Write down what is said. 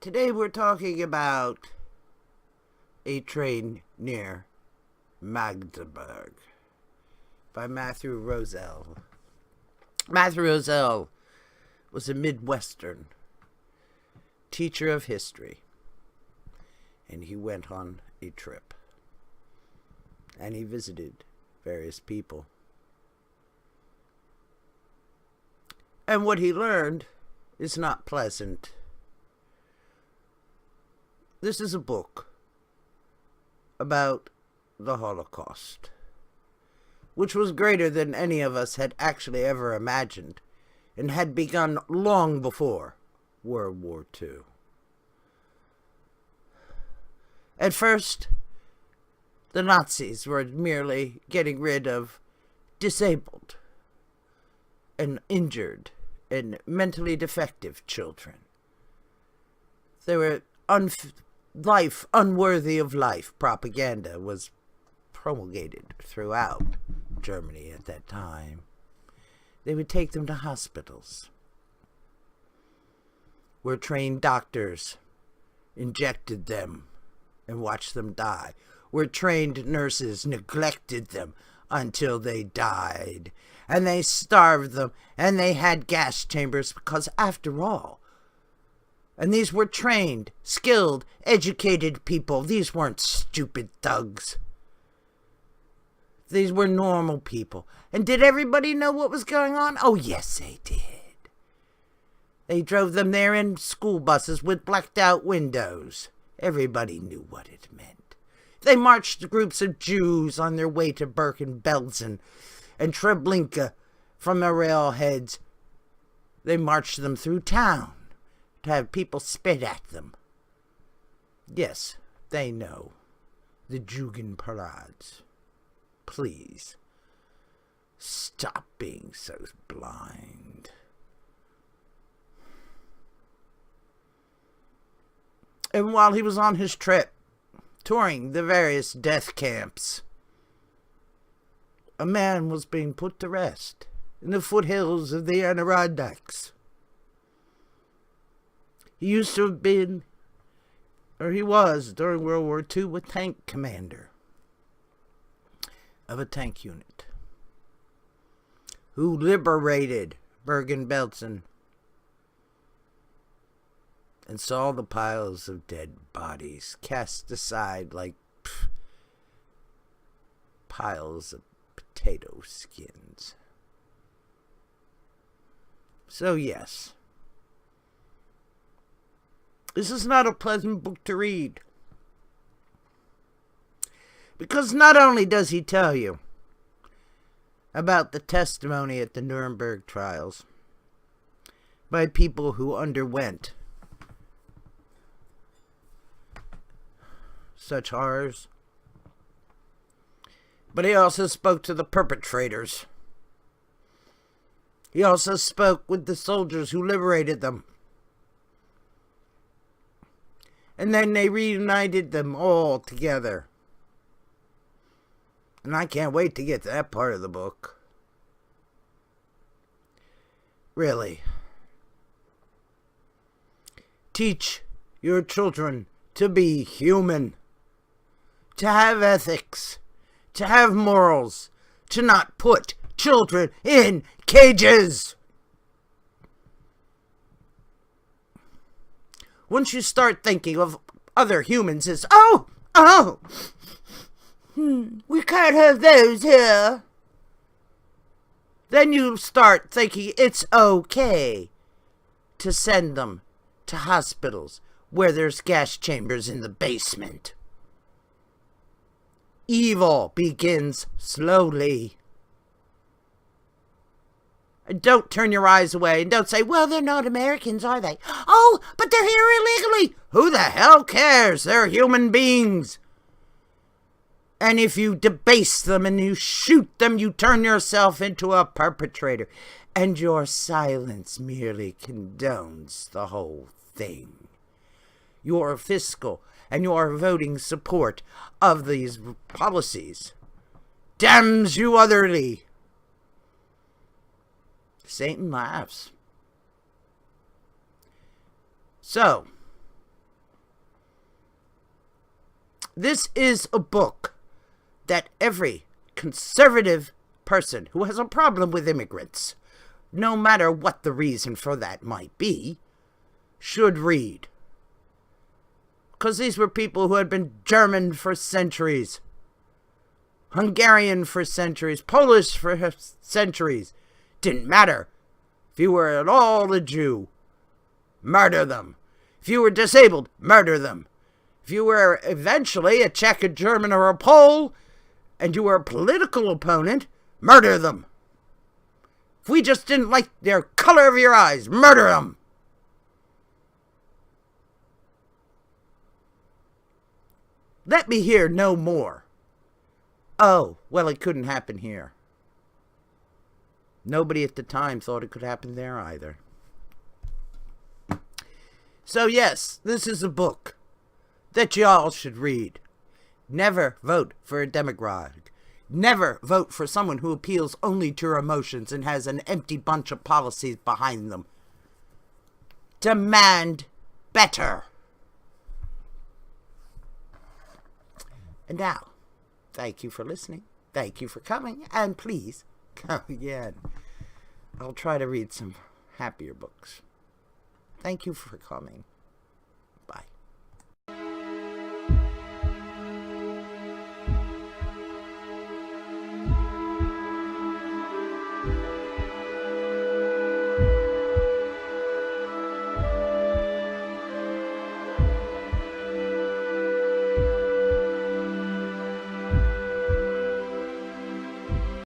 Today we're talking about a train near Magdeburg by Matthew Rozell. Matthew Rozell was a Midwestern teacher of history, and he went on a trip, and he visited various people. And what he learned is not pleasant. This is a book about the Holocaust, which was greater than any of us had actually ever imagined, and had begun long before World War II. At first, the Nazis were merely getting rid of disabled and injured and mentally defective children. They were unworthy of life propaganda was promulgated throughout Germany at that time. They would take them to hospitals where trained doctors injected them and watched them die, where trained nurses neglected them until they died, and they starved them, and they had gas chambers because, after all, and these were trained, skilled, educated people. These weren't stupid thugs. These were normal people. And did everybody know what was going on? Oh, yes, they did. They drove them there in school buses with blacked out windows. Everybody knew what it meant. They marched groups of Jews on their way to Bergen-Belsen and Treblinka from the railheads. They marched them through town to have people spit at them. Yes, they know. The Jugendparades. Please, stop being so blind. And while he was on his trip, touring the various death camps, a man was being put to rest in the foothills of the Adirondacks. He used to have been, or he was, during World War II, a tank commander of a tank unit who liberated Bergen-Belsen and saw the piles of dead bodies cast aside like piles of potato skins. So yes, this is not a pleasant book to read, because not only does he tell you about the testimony at the Nuremberg trials by people who underwent such horrors, but he also spoke to the perpetrators. He also spoke with the soldiers who liberated them. And then they reunited them all together. And I can't wait to get to that part of the book. Really. Teach your children to be human, to have ethics, to have morals, to not put children in cages. Once you start thinking of other humans as, we can't have those here, then you start thinking it's okay to send them to hospitals where there's gas chambers in the basement. Evil begins slowly. And don't turn your eyes away and don't say, well, they're not Americans, are they? Oh, but they're here illegally. Who the hell cares? They're human beings. And if you debase them and you shoot them, you turn yourself into a perpetrator. And your silence merely condones the whole thing. Your fiscal and your voting support of these policies damns you utterly. Satan laughs. So, This is a book that every conservative person who has a problem with immigrants, no matter what the reason for that might be, should read. Because these were people who had been German for centuries, Hungarian for centuries, Polish for centuries. Didn't matter. If you were at all a Jew, murder them. If you were disabled, murder them. If you were eventually a Czech, a German, or a Pole, and you were a political opponent, murder them. If we just didn't like their color of your eyes, murder them. Let me hear no more. Oh, well, it couldn't happen here. Nobody at the time thought it could happen there either. So yes, this is a book that y'all should read. Never vote for a demagogue. Never vote for someone who appeals only to your emotions and has an empty bunch of policies behind them. Demand better. And now, thank you for listening. Thank you for coming. And please, come again. I'll try to read some happier books. Thank you for coming.